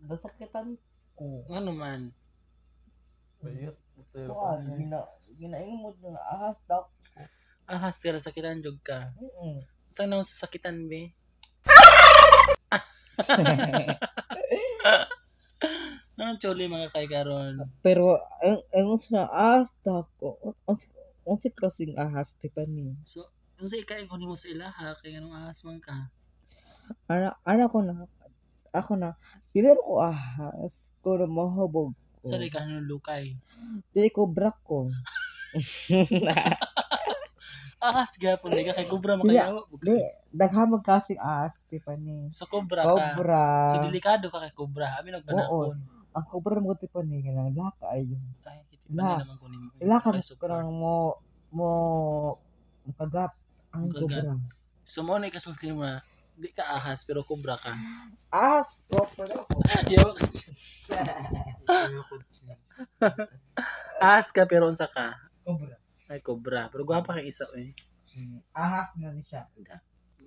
nasakitan ko. Ano man? Bayot. Kuan, ginaingmod nga ahas daw. Ahas ka sakitan jud ka. Saan nang sakitan be? Anong choli mga kay karon? Pero ang sa ahas daw ko. Ang si klaseng ahas Tiffany. So, unsa ikay ko nimo sa ilaha kay nganong ahas man ka? Ako na dili ko ahas ko na mahubog ko. Sa di ka lukay. Dili ko brak ko. Ahas gapon di ka kay kubra makayawa. Di daghan kasing ahas Tiffany. Sa kubra ka. Cobra. So delikado ka kay kubra. Abi nagbanakon. Ang cobra mo Tiffany kanang laka ay. Ay kiti pa naman ko nimo. Laka kanang mo kagat ang cobra. So mo ni kasulti mo na di ka ahas pero kubra ka. Ahas proper ako. Yawa ka. Ahas ka pero unsa ka? Cobra. Ay kubra. Pero gwapa kay isa eh. Ahas na ni siya.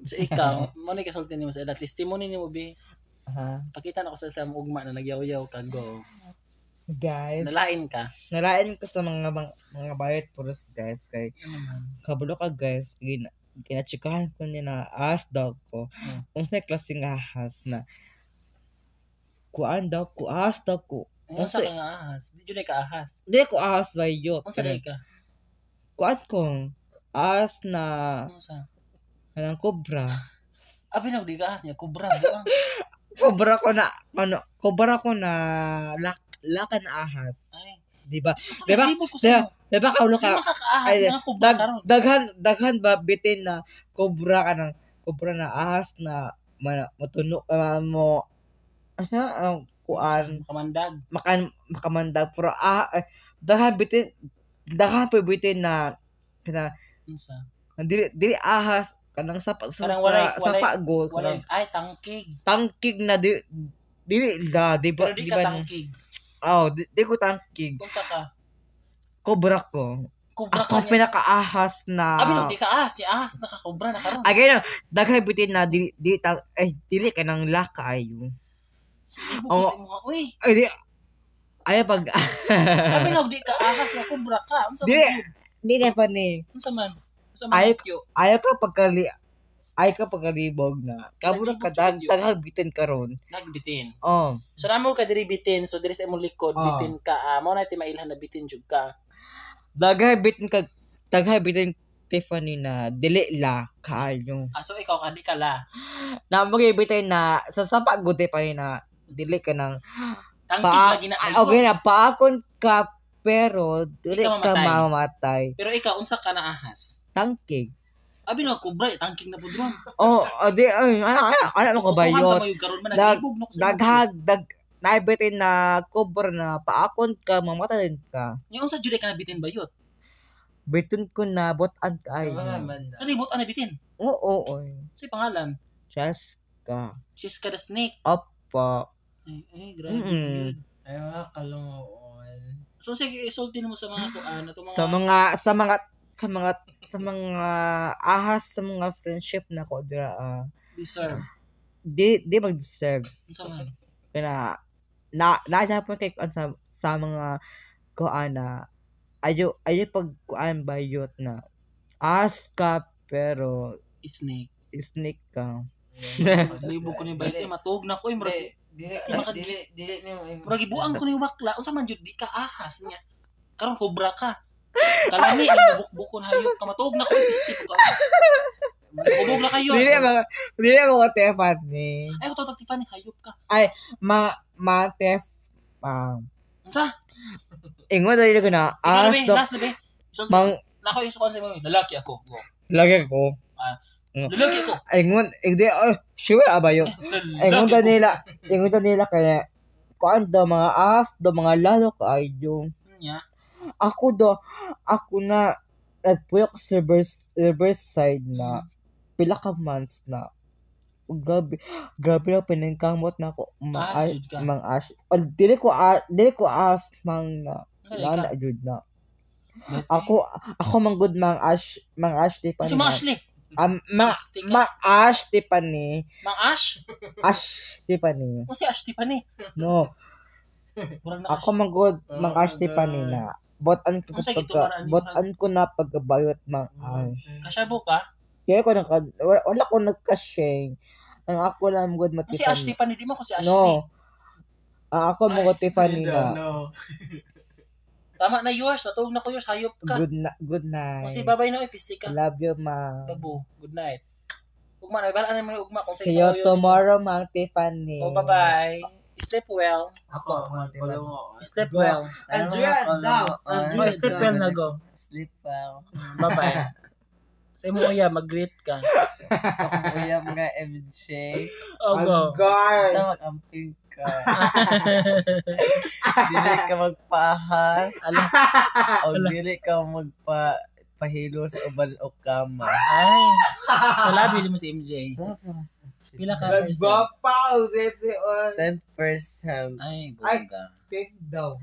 So ikaw, mo ni kasulti nimo sa ila testimony nimo be. Pakita na ko sa ugma na nagyaw-yaw ka go. Guys, Nalain ka. nalain ko sa mga bayot puros guys kay kabalo ka guys kinachikahan ko niya na ahas daw ko. Unsay klaseng ahas na kuan daw ko ahas daw ko. Unsa ka nga ahas? Di jud ka ahas. Di ko ahas bayot. Unsa day ka? Kuan ko ahas na Unsa? kanang cobra. Abi na di ka ahas niya kubra buang. Cobra ko na lakan ahas. Ay. Diba? Diba Kaulo ka? ka. Makakaahas nga kubra karon. Daghan ba bitin na cobra na ahas na matuno mo asa kuan makamandag pero daghan pa bitin na kana Unsa? dili ahas kanang sapa go Ay tangkig na dili da di ba pero di ka tangkig. Di ko tangkig. Unsa ka? Cobra ko. Kubra Ako pinaka-ahas na. Abi no di ka ahas, si ahas nakakobra na karon. Again, daghay bitin na dili ka nang laka ayo. Sige bukas mo uy. Ay di ay pag Abi no di ka ahas na kubra ka. Unsa man? Di na pa ni. Unsa man? Unsa man? Ay ka pagkalibog na. Kaburo ka daghay bitin karon. Nagbitin. So namo ka diri bitin, so diri sa imong likod bitin ka. Mao na ti mailhan na bitin jud ka. Daghay bitin Tiffany na dili la kaayo. So ikaw ka di ka la. Na magibitay na sa sapa gud Tiffany na dili ka nang tangkig lagi na. Okay na paakon ka pero dili ka mamamatay. Pero ikaw unsa ka na ahas? Tangkig. Abi no kubra tangkig na pud ron. Di ana mo kabayot. Daghag naibitin na cobra na paakon ka mamatay ka. Yung unsa jud ka na bitin bayot? Bitin ko na botan ka ay. Ano botan na bitin? Oo. Sa pangalan? Cheska. Cheska the snake. Opo. Ay grabe. Ay mga kalungoon. So sige isulti mo sa mga kuan ato mga sa mga ahas sa mga friendship na ko dira deserve. Di mag-deserve. Unsa man? Kaya na po kay sa mga kuan na ayo pag kuan bayot na ahas ka pero snake ka. Libo ko ni bayot matug na ko imre. Dili Mura gibuang ko ni bakla. Unsa man jud di ka ahas niya. Karon cobra ka. Kalami ang bukbukon hayop ka matug na ko pisti ko ka. Bubog na kayo. Dili mo ko Tiffany. Ay ko Tiffany hayop ka. Ay Tef Unsa? Ingon dali ko na last na be. Nako yung sponsor mo. Lalaki ako. Lalaki ako. Ingon sure abayo. Ingon nila kaya kuan daw mga ahas daw mga lalo kaayo. Ako na nagpuyok sa reverse side na pila ka months na grabe na pinangkamot na ako mang ash dili ko as mang na jud na ako man good mang ash di pa si Ashley Pistika. Ash Tiffany. Mang Ash? Ash Tiffany. Ano si Ash Tiffany? No. Murag na Ako manggod mang Ash Tiffany na. Botan ko Ang sige, pagka tumaran, botan ko na pagbayot mang Ash. Kasyabo ka? Kaya ko wala ko nagka-share. Ang ako lang good Ano si Ash Tiffany. Tiffany? Di mo ko si Ash Tiffany. No. Ang ako mo Tiffany na. No. Tama na yours. Natulog na ko yours. Hayop ka. Good night. Kasi babay na pistika. Love you, ma. Babu. Good night. Ugma na. Balaan naman yung ugma. Kung See you tomorrow, mang Tiffany. Oh, bye-bye. Sleep well. Ako, Tiffany. Sleep well. Andrea, daw. Oh, sleep well na go. Sleep well. Bye-bye. Sa mo ya, mag-greet ka. Sa kuya mga MJ. Oh, go. God. Tawag ang pink ka. Dili ka magpaahas. O dili ka magpahilo sa ubal o kama. Ay. Sa labi mo si MJ. Pila ka percent? Nagbapaw, sisi on. 10%. Ay, buga. Take daw.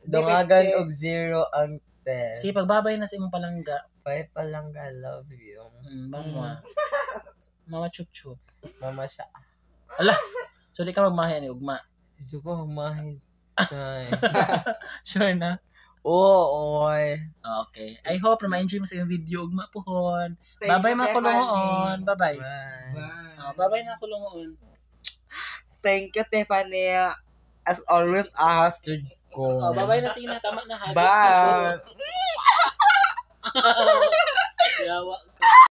Dungagan og 0 ang 10. Si pagbabay na sa imong palangga. Pay pa lang I love you. Bangwa. Mama chup-chup. Mama siya. Ala. So di ka magmahay ni ugma. Dito ko mahit. Sure na? Oo, oy. Okay. I hope na ma-enjoy mo sa iyong video ugma pohon. Bye-bye mga kulungoon. Bye-bye. Bye. Bye-bye na kulungoon. Thank you, Tiffany. As always, ahas to ko. Oh, bye-bye na sige na. Tama na. Bye. Yawa.